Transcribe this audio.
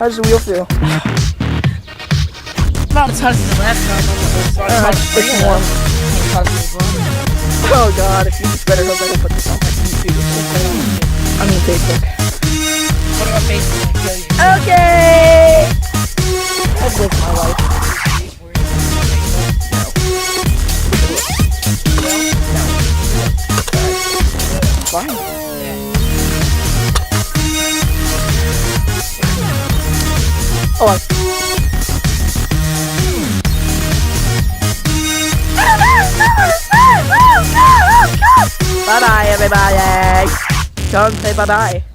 How does the wheel feel? Not as hot as the last time. It's warm. Oh god, if you just better hope I don't put this on my YouTube. I mean Facebook. What about Facebook? Kill you. Okay! I've lived my life. Fine. Oh, bye-bye, everybody. Come say bye-bye.